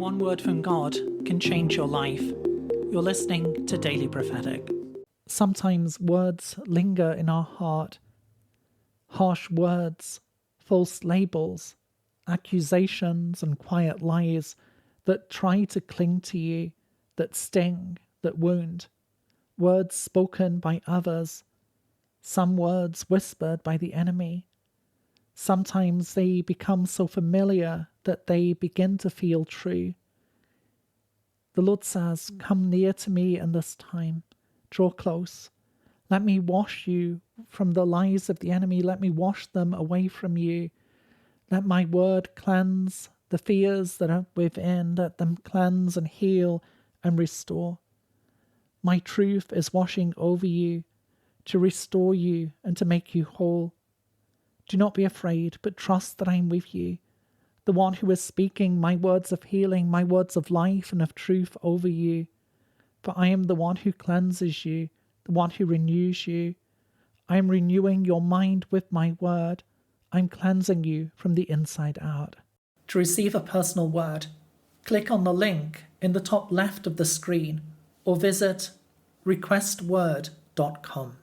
one word from God can change your life. You're listening to Daily Prophetic. Sometimes words linger in our heart. Harsh words, false labels, accusations and quiet lies that try to cling to you, that sting, that wound. Words spoken by others, some words whispered by the enemy. Sometimes they become so familiar that they begin to feel true. The Lord says, "Come near to me in this time. Draw close. Let me wash you from the lies of the enemy. Let me wash them away from you. Let my word cleanse the fears that are within. Let them cleanse and heal and restore. My truth is washing over you to restore you and to make you whole. Do not be afraid, but trust that I am with you, the one who is speaking my words of healing, my words of life and of truth over you. For I am the one who cleanses you, the one who renews you. I am renewing your mind with my word. I am cleansing you from the inside out." To receive a personal word, click on the link in the top left of the screen or visit requestword.com.